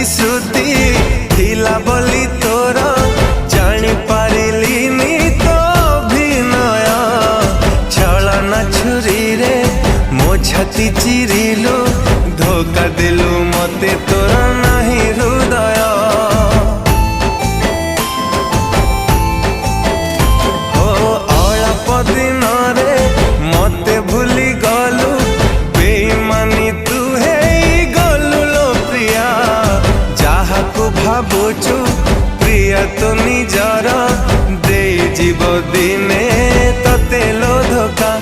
प्रतिश्रुति थिला बोली तोर जानी पारिलिनी तो अभिनय छलना छुरी रे मो छाती चिरिलु धोखा देलु मते तोर नाही हृदय हो अल्प दिन रे मते भूली गलु बेईमानी तू हे गलु लो प्रिया जाहाकू भाबुचु प्रिया तो निजर दे जीव दिने तते लो धोखा